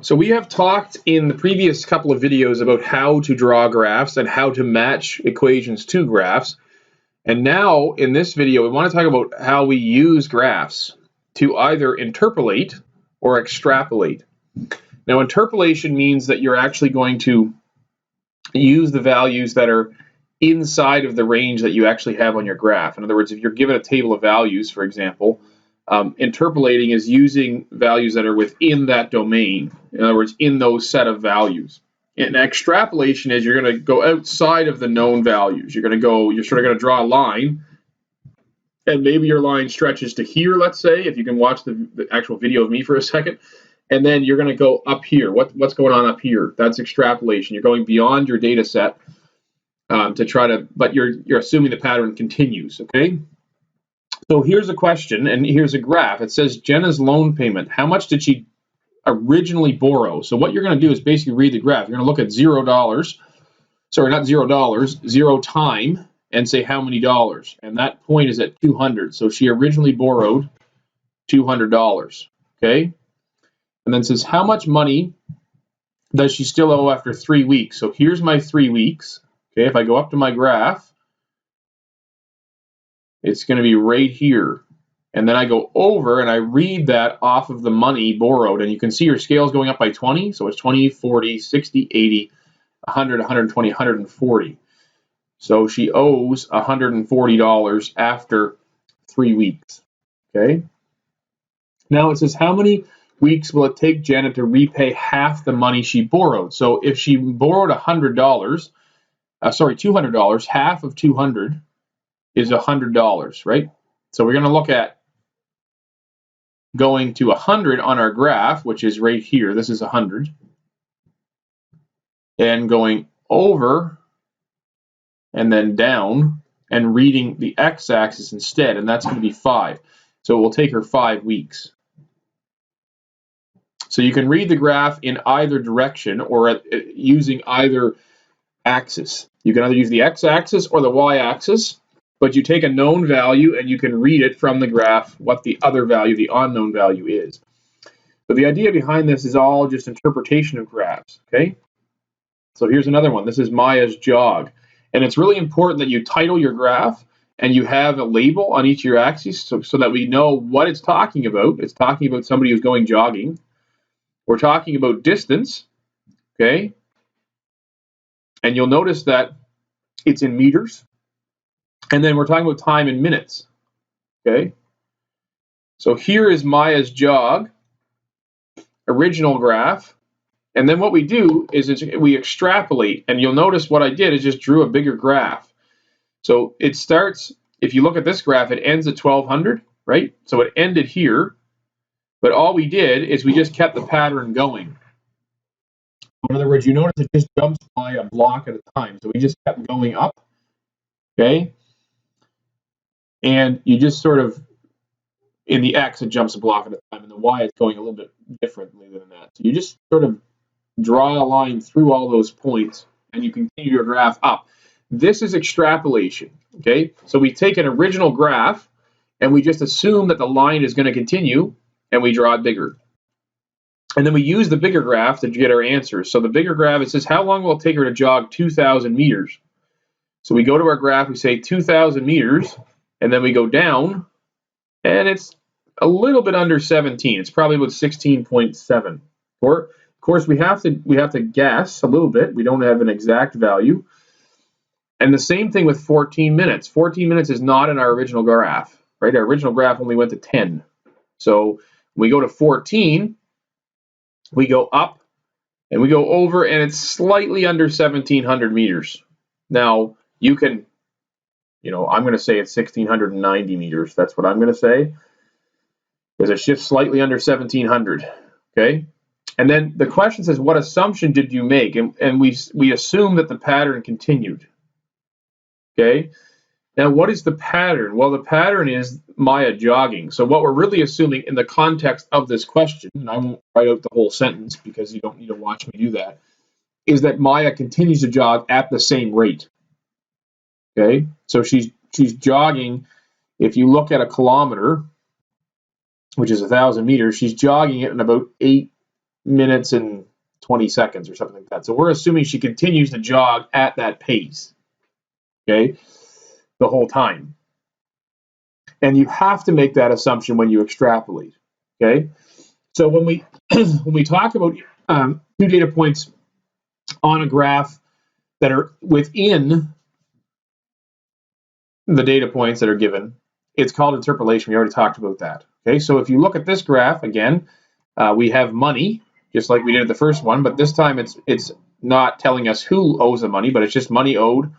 So we have talked in the previous couple of videos about how to draw graphs and how to match equations to graphs. And now in this video, we want to talk about how we use graphs to either interpolate or extrapolate. Now, interpolation means that you're actually going to use the values that are inside of the range that you actually have on your graph. In other words, if you're given a table of values, for example, interpolating is using values that are within that domain. In other words, in those set of values. And extrapolation is you're going to go outside of the known values. You're sort of going to draw a line, and maybe your line stretches to here, let's say, if you can watch the actual video of me for a second. And then you're going to go up here. What's going on up here? That's extrapolation. You're going beyond your data set to try to, but you're assuming the pattern continues, okay? So here's a question, and here's a graph. It says Jenna's loan payment. How much did she originally borrow? So what you're going to do is basically read the graph. You're going to look at $0. Sorry, not $0, 0 time, and say how many dollars. And that point is at 200. So she originally borrowed $200, okay? And then says how much money does she still owe after 3 weeks? So here's my 3 weeks. Okay, if I go up to my graph, it's going to be right here. And then I go over and I read that off of the money borrowed. And you can see your scale is going up by 20. So it's 20, 40, 60, 80, 100, 120, 140. So she owes $140 after 3 weeks. Okay. Now it says how many weeks will it take Janet to repay half the money she borrowed? So if she borrowed $200, half of 200 is $100, right? So we're going to look at going to 100 on our graph, which is right here. This is 100. And going over and then down and reading the x-axis instead, and that's going to be 5. So it will take her 5 weeks. So you can read the graph in either direction or using either axis. You can either use the x-axis or the y-axis, but you take a known value and you can read it from the graph what the other value, the unknown value, is. So the idea behind this is all just interpretation of graphs, okay? So here's another one. This is Maya's jog. And it's really important that you title your graph and you have a label on each of your axes so that we know what it's talking about. It's talking about somebody who's going jogging. We're talking about distance, okay? And you'll notice that it's in meters. And then we're talking about time in minutes, okay? So here is Maya's jog, original graph. And then what we do is we extrapolate. And you'll notice what I did is just drew a bigger graph. So it starts, if you look at this graph, it ends at 1200, right? So it ended here. But all we did is we just kept the pattern going. In other words, you notice it just jumps by a block at a time. So we just kept going up, okay? And you just sort of, in the x, it jumps a block at a time. In the y, it's going a little bit differently than that. So you just sort of draw a line through all those points, and you continue your graph up. This is extrapolation, okay? So we take an original graph, and we just assume that the line is going to continue, and we draw it bigger. And then we use the bigger graph to get our answers. So the bigger graph, it says, how long will it take her to jog 2,000 meters? So we go to our graph, we say 2,000 meters, and then we go down, and it's a little bit under 17. It's probably about 16.7. Of course, we have to guess a little bit. We don't have an exact value. And the same thing with 14 minutes. 14 minutes is not in our original graph, right? Our original graph only went to 10. So we go to 14, we go up, and we go over, and it's slightly under 1,700 meters. Now, you can, I'm going to say it's 1,690 meters. That's what I'm going to say. There's a shift slightly under 1,700, okay? And then the question says, what assumption did you make? And we assume that the pattern continued, okay? Now, what is the pattern? Well, the pattern is Maya jogging. So what we're really assuming in the context of this question, and I won't write out the whole sentence because you don't need to watch me do that, is that Maya continues to jog at the same rate. Okay, so she's jogging. If you look at a kilometer, which is 1,000 meters, she's jogging it in about 8 minutes and 20 seconds or something like that. So we're assuming she continues to jog at that pace, okay, the whole time. And you have to make that assumption when you extrapolate, okay? So when we when we talk about two data points on a graph that are within the data points that are given, it's called interpolation. We already talked about that, okay? So if you look at this graph, again, we have money, just like we did at the first one, but this time it's not telling us who owes the money, but it's just money owed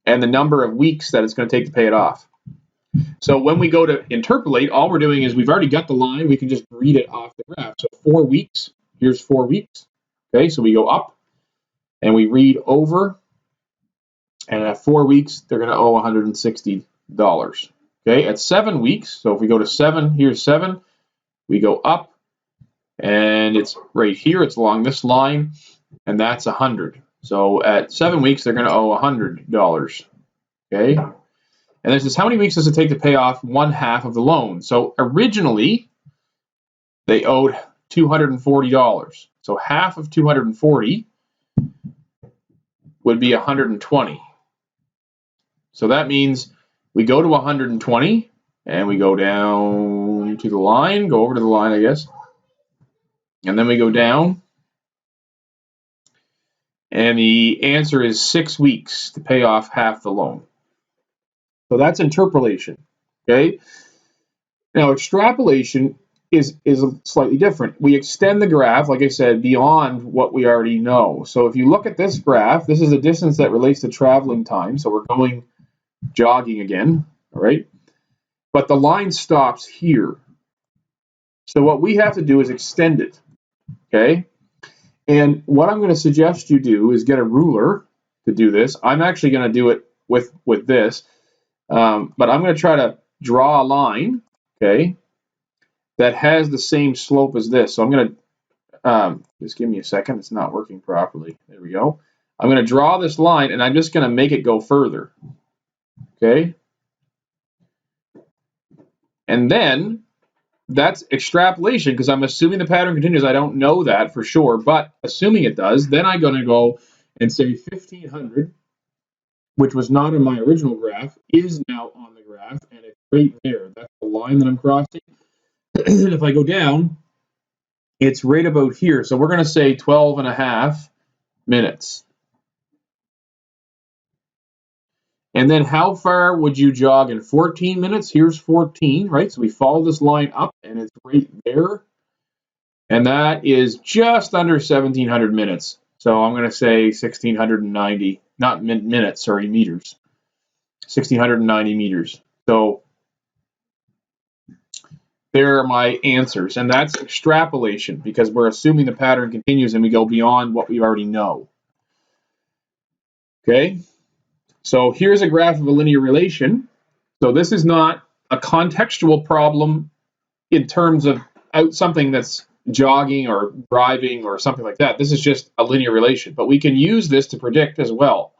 and the number of weeks that it's going to take to pay it off. So when we go to interpolate, all we're doing is we've already got the line. We can just read it off the graph. So 4 weeks, here's 4 weeks. Okay, so we go up and we read over. And at 4 weeks, they're going to owe $160. Okay, at 7 weeks, so if we go to 7, here's 7. We go up and it's right here. It's along this line and that's 100. So at 7 weeks, they're going to owe $100. Okay. And this is how many weeks does it take to pay off 1/2 of the loan? So originally, they owed $240. So half of 240 would be 120. So that means we go to 120 and we go down to the line, go over to the line, I guess. And then we go down. And the answer is 6 weeks to pay off half the loan. So that's interpolation, okay? Now, extrapolation is slightly different. We extend the graph, like I said, beyond what we already know. So if you look at this graph, this is a distance that relates to traveling time. So we're going jogging again, all right? But the line stops here. So what we have to do is extend it, okay? And what I'm going to suggest you do is get a ruler to do this. I'm actually going to do it with this. But I'm going to try to draw a line, okay, that has the same slope as this. So I'm going to, just give me a second. It's not working properly. There we go. I'm going to draw this line, and I'm just going to make it go further, okay? And then that's extrapolation because I'm assuming the pattern continues. I don't know that for sure, but assuming it does, then I'm going to go and say 1,500, which was not in my original graph, is now on the graph, and it's right there. That's the line that I'm crossing. And if I go down, it's right about here. So we're going to say 12.5 minutes. And then how far would you jog in 14 minutes? Here's 14, right? So we follow this line up, and it's right there. And that is just under 1,700 minutes. So I'm going to say 1,690, not minutes, sorry, meters. 1,690 meters. So there are my answers. And that's extrapolation because we're assuming the pattern continues and we go beyond what we already know. Okay? So here's a graph of a linear relation. So this is not a contextual problem in terms of something that's jogging or driving or something like that. This is just a linear relation, but we can use this to predict as well.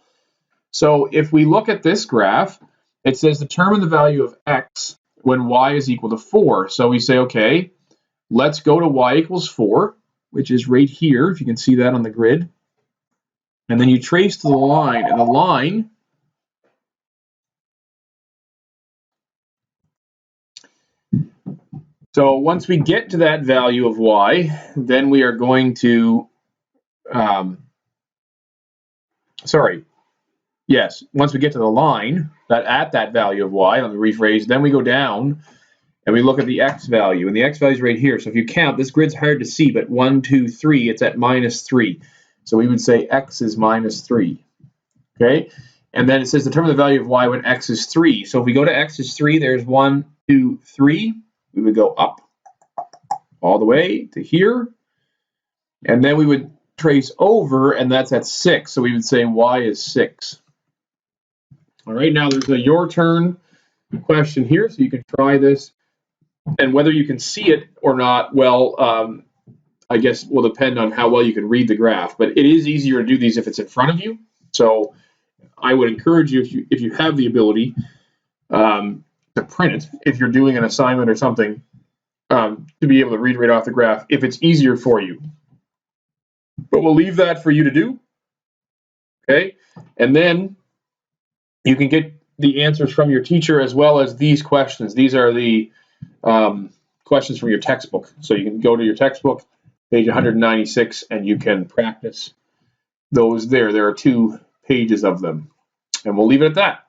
So if we look at this graph, it says determine the value of x when y is equal to 4. So we say, okay, let's go to y equals 4, which is right here, if you can see that on the grid. And then you trace to the line, and the line so once we get to that value of y, then we are going to, once we get to the line, that at that value of y, let me rephrase, then we go down and we look at the x value, and the x value is right here. So if you count, this grid's hard to see, but 1, 2, 3, it's at -3. So we would say x is -3, okay? And then it says determine the value of y when x is 3. So if we go to x is 3, there's 1, 2, 3. We would go up all the way to here, and then we would trace over, and that's at 6. So we would say y is 6. All right, now there's a your turn question here, so you can try this, and whether you can see it or not, well, I guess will depend on how well you can read the graph, but it is easier to do these if it's in front of you. So I would encourage you, if you have the ability, to print it if you're doing an assignment or something, to be able to read right off the graph if it's easier for you. But we'll leave that for you to do. Okay, and then you can get the answers from your teacher as well as these questions. These are the questions from your textbook. So you can go to your textbook, page 196, and you can practice those there. There are 2 pages of them. And we'll leave it at that.